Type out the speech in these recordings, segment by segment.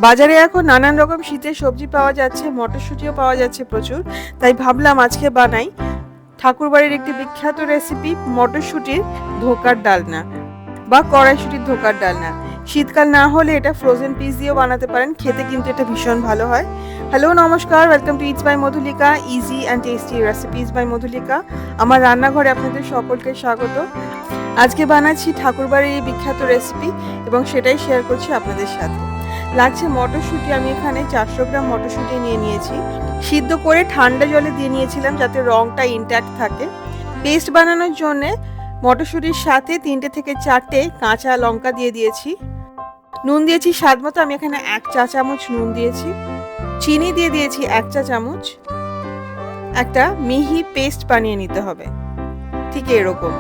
বাজারে এখন নানান রকম শীতের সবজি পাওয়া যাচ্ছে, মটরশুঁটিও পাওয়া যাচ্ছে প্রচুর। তাই ভাবলাম আজকে বানাই ঠাকুরবাড়ির একটি বিখ্যাত রেসিপি, মটরশুঁটির ধোকার ডালনা বা কড়াইশুঁটির ধোকার ডালনা। শীতকাল না হলে এটা ফ্রোজেন পিস দিয়েও বানাতে পারেন, খেতে কিন্তু এটা ভীষণ ভালো হয়। হ্যালো, নমস্কার, welcome to its by Madhulika, easy and tasty recipes by Madhulika. আমার রান্নাঘরে আপনাদের সকলকে স্বাগত। আজকে বানাচ্ছি ঠাকুরবাড়ির বিখ্যাত রেসিপি এবং সেটাই শেয়ার করছি আপনাদের সাথে। লাগছে মটরশুঁটি। আমি এখানে 400 গ্রাম মটরশুঁটি নিয়ে নিয়েছি। সিদ্ধ করে ঠান্ডা জলে দিয়ে নিয়েছিলাম যাতে রংটা ইনট্যাক্ট থাকে। পেস্ট বানানোর জন্যে মটরশুঁটির সাথে 3টে থেকে 4টে কাঁচা লঙ্কা দিয়ে দিয়েছি। নুন দিয়েছি স্বাদ মতো, আমি এখানে 1 চা চামচ নুন দিয়েছি। চিনি দিয়ে দিয়েছি 1 চা চামচ। একটা মিহি পেস্ট বানিয়ে নিতে হবে, ঠিক এরকম।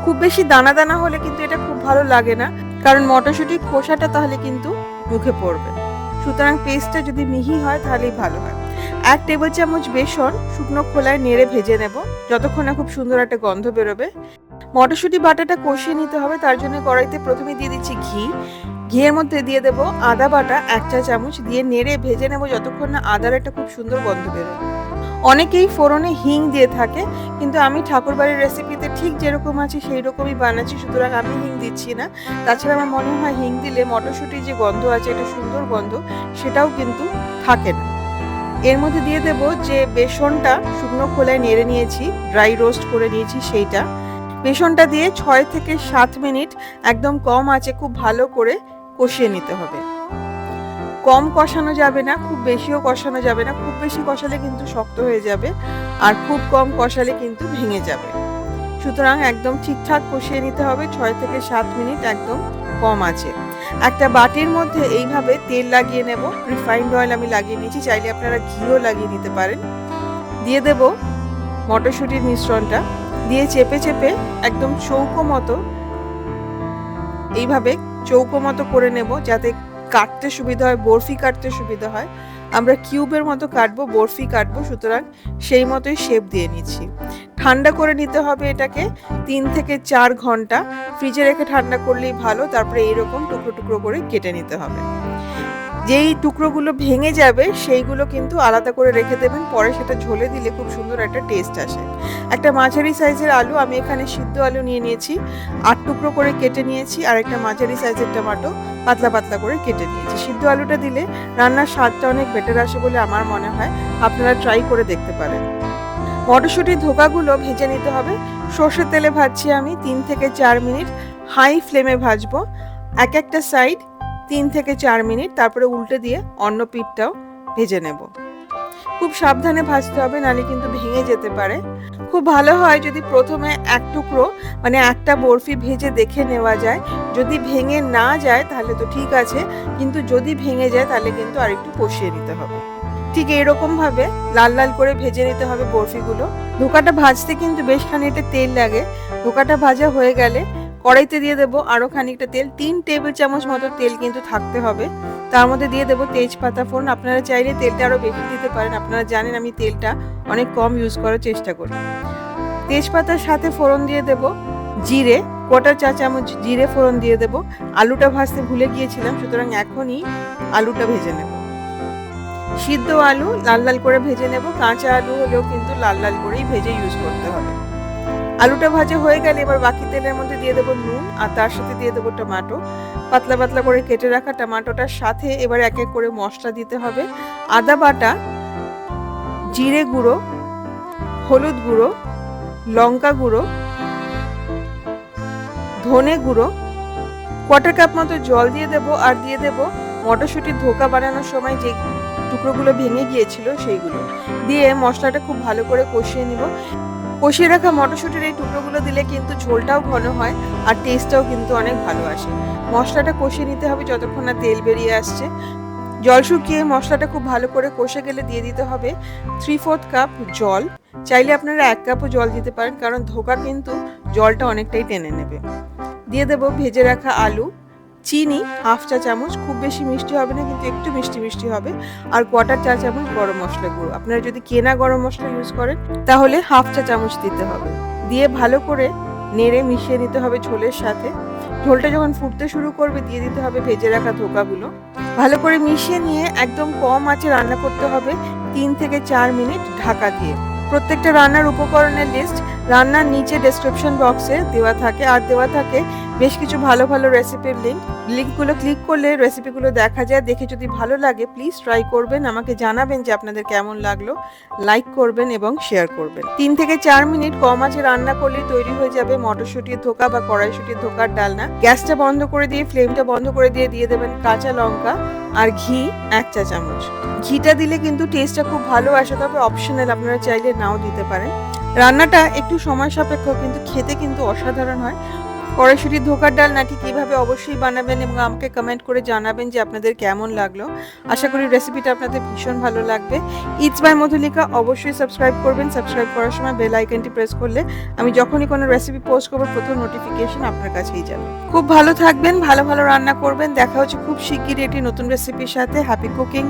খুব বেশি দানা দানা হলে কিন্তু এটা খুব ভালো লাগে না, কারণ মটরশুঁটির খোসাটা তাহলে কিন্তু মুখে পড়বে। সুতরাং পেস্টটা যদি মিহি হয় তাহলেই ভালো হয়। 1 টেবিল চামচ বেসন শুকনো খোলায় নেড়ে ভেজে নেব যতক্ষণ না খুব সুন্দর একটা গন্ধ বেরোবে। মটরশুঁটি বাটাটা কষিয়ে নিতে হবে, তার জন্য কড়াইতে প্রথমে দিয়ে দিচ্ছি ঘি। ঘিয়ের মধ্যে দিয়ে দেব আদা বাটা 1 চা চামচ, দিয়ে নেড়ে ভেজে নেব যতক্ষণ না আদার একটা খুব সুন্দর গন্ধ বেরোয়। অনেকেই ফোড়নে হিং দিয়ে থাকে, কিন্তু আমি ঠাকুরবাড়ির রেসিপিতে ঠিক যেরকম আছে সেই রকমই বানাচ্ছি, সুতরাং আমি হিং দিচ্ছি না। তাছাড়া আমার মনে হয় হিং দিলে মটরশুঁটির যে গন্ধ আছে, এটা সুন্দর গন্ধ, সেটাও কিন্তু থাকে না। এর মধ্যে দিয়ে দেব যে বেসনটা শুকনো খোলায় নেড়ে নিয়েছি, ড্রাই রোস্ট করে নিয়েছি সেইটা। বেসনটা দিয়ে 6 থেকে 7 মিনিট একদম কম আঁচে খুব ভালো করে কষিয়ে নিতে হবে। কম কষানো যাবে না, খুব বেশিও কষানো যাবে না। খুব বেশি কষালে কিন্তু শক্ত হয়ে যাবে, আর খুব কম কষালে কিন্তু ভেঙে যাবে। সুতরাং একদম ঠিকঠাক কষিয়ে নিতে হবে 6 থেকে 7 মিনিট একদম কম আঁচে। একটা বাটির মধ্যে এইভাবে তেল লাগিয়ে নেব। রিফাইন্ড অয়েল আমি লাগিয়ে নিয়েছি, চাইলে আপনারা ঘিও লাগিয়ে নিতে পারেন। দিয়ে দেব মটরশুঁটির মিশ্রণটা, দিয়ে চেপে চেপে একদম চৌকো মতো এইভাবে চৌকো মতো করে নেব, যাতে কাটতে সুবিধা হয়, বরফি কাটতে সুবিধা হয়। আমরা কিউবের মতো কাটবো, বরফি কাটবো, সুতরাং সেই মতোই শেপ দিয়ে নিচ্ছি। ঠান্ডা করে নিতে হবে এটাকে 3 থেকে 4 ঘন্টা। ফ্রিজে রেখে ঠান্ডা করলেই ভালো। তারপরে এইরকম টুকরো টুকরো করে কেটে নিতে হবে। যেই টুকরোগুলো ভেঙে যাবে সেইগুলো কিন্তু আলাদা করে রেখে দেবেন, পরে সেটা ঝোলে দিলে খুব সুন্দর একটা টেস্ট আসে। একটা মাঝারি সাইজের আলু, আমি এখানে সিদ্ধ আলু নিয়ে নিয়েছি, 8 টুকরো করে কেটে নিয়েছি। আর একটা মাঝারি সাইজের টমেটো পাতলা পাতলা করে কেটে নিয়েছি। সিদ্ধ আলুটা দিলে রান্নার স্বাদটা অনেক বেটার আসে বলে আমার মনে হয়, আপনারা ট্রাই করে দেখতে পারেন। মটরশুঁটির ধোকাগুলো ভেজে নিতে হবে। সর্ষের তেলে ভাজছি আমি 3 থেকে 4 মিনিট, হাই ফ্লেমে ভাজবো। একটা সাইড 3 থেকে 4 মিনিট, তারপরে উল্টে দিয়ে অন্য পিঠটাও ভেজে নেব। খুব সাবধানে ভাজতে হবে, নাহলে কিন্তু ভেঙে যেতে পারে। খুব ভালো হয় যদি প্রথমে এক টুকরো মানে একটা বরফি ভেজে দেখে নেওয়া যায়। যদি ভেঙে না যায় তাহলে তো ঠিক আছে, কিন্তু যদি ভেঙে যায় তাহলে কিন্তু আরেকটু কষিয়ে নিতে হবে। ঠিক এইরকম ভাবে লাল লাল করে ভেজে নিতে হবে বরফিগুলো। ধোকাটা ভাজতে কিন্তু বেশ খানিকটা তেল লাগে। ধোকাটা ভাজা হয়ে গেলে কড়াইতে দিয়ে দেবো আরো খানিকটা তেল, 3 টেবিল চামচ মতো তেল কিন্তু থাকতে হবে। তার মধ্যে দিয়ে দেবো তেজপাতা ফোড়ন। আপনারা চাইলে তেলটা আরো বেশি দিতে পারেন, আপনারা জানেন আমি তেলটা অনেক কম ইউজ করার চেষ্টা করি। তেজপাতার সাথে ফোড়ন দিয়ে দেবো জিরে, 1/4 চা চামচ জিরে ফোড়ন দিয়ে দেবো। আলুটা ভাজতে ভুলে গিয়েছিলাম, সুতরাং এখনই আলুটা ভেজে নেব। সিদ্ধ আলু লাল লাল করে ভেজে নেব, কাঁচা আলু হলেও কিন্তু লাল লাল করেই ভেজে ইউজ করতে হবে। আলুটা ভাজা হয়ে গেলে এবার বাকি তেলের মধ্যে দিয়ে দেবো নুন, আর তার সাথে দিয়ে দেবো টমেটো। পাতলা পাতলা করে কেটে রাখা টমেটোটার সাথে এবার এক এক করে মশলা দিতে হবে। আদা বাটা, জিরে গুঁড়ো, হলুদ গুঁড়ো, লঙ্কা গুঁড়ো, ধনে গুঁড়ো, 1/4 কাপ মতো জল দিয়ে দেবো। আর দিয়ে দেবো মটরশুঁটির ধোকা বানানোর সময় যে টুকরোগুলো ভেঙে গিয়েছিল সেইগুলো দিয়ে মশলাটা খুব ভালো করে কষিয়ে নিব। কষিয়ে রাখা মটরশুঁটির এই টুকরোগুলো দিলে কিন্তু ঝোলটাও ঘন হয়, আর টেস্টটাও কিন্তু অনেক ভালো আসে। মশলাটা কষিয়ে নিতে হবে যতক্ষণ না তেল বেরিয়ে আসছে। জল শুকিয়ে মশলাটা খুব ভালো করে কষে গেলে দিয়ে দিতে হবে 3/4 কাপ জল। চাইলে আপনারা 1 কাপও জল দিতে পারেন, কারণ ধোকা কিন্তু জলটা অনেকটাই টেনে নেবে। দিয়ে দেবো ভেজে রাখা আলু, চিনি 1/2 চা চামচ, খুব বেশি মিষ্টি হবে না কিন্তু একটু মিষ্টি মিষ্টি হবে। আর 1/4 চা চামচ গরম মশলা গুঁড়ো। আপনারা যদি কেনা গরম মশলা ইউজ করেন তাহলে 1/2 চা চামচ দিতে হবে। দিয়ে ভালো করে নেড়ে মিশিয়ে নিতে হবে ঝোলের সাথে। ঝোলটা যখন ফুটতে শুরু করবে দিয়ে দিতে হবে ভেজে রাখা ধোকাগুলো। ভালো করে মিশিয়ে নিয়ে একদম কম আঁচে রান্না করতে হবে 3 থেকে 4 মিনিট ঢাকা দিয়ে। প্রত্যেকটা রান্নার উপকরণের লিস্ট রান্নার নিচে ডেসক্রিপশন বক্সে দেওয়া থাকে, আর দেওয়া থাকে বেশ কিছু ভালো ভালো রেসিপির লিঙ্কগুলো ক্লিক করলে রেসিপিগুলো দেখা যায়। দেখে যদি ভালো লাগে প্লিজ ট্রাই করবেন, আমাকে জানাবেন যে আপনাদের কেমন লাগলো, লাইক করবেন এবং শেয়ার করবেন। 3 থেকে 4 মিনিট কম আঁচে রান্না করলে তৈরি হয়ে যাবে মটরশুঁটির ধোকা বা কড়াইশুঁটির ধোকার ডালনা। গ্যাসটা বন্ধ করে দিয়ে ফ্লেমটা বন্ধ করে দিয়ে দেবেন কাঁচা লঙ্কা আর ঘি 1 চা চামচ। ঘিটা দিলে কিন্তু টেস্টটা খুব ভালো আসে, তবে অপশনাল, আপনারা চাইলে নাও দিতে পারেন। রান্নাটা একটু সময় সাপেক্ষ কিন্তু খেতে কিন্তু অসাধারণ হয়। কড়াইশুঁটির ধোকার ডালনাটি কিভাবে অবশ্যই বানাবেন এবং আমাকে কমেন্ট করে জানাবেন যে আপনাদের কেমন লাগলো। আশা করি রেসিপিটা আপনাদের ভীষণ ভালো লাগবে। ইটস বাই মধুলিকা অবশ্যই সাবস্ক্রাইব করবেন। সাবস্ক্রাইব করার সময় বেল আইকনটি প্রেস করলে আমি যখনই কোনো রেসিপি পোস্ট করব প্রথম নোটিফিকেশন আপনার কাছেই যাবে। খুব ভালো থাকবেন, ভালো ভালো রান্না করবেন। দেখা হচ্ছে খুব শিগগিরই একটি নতুন রেসিপির সাথে। Happy cooking.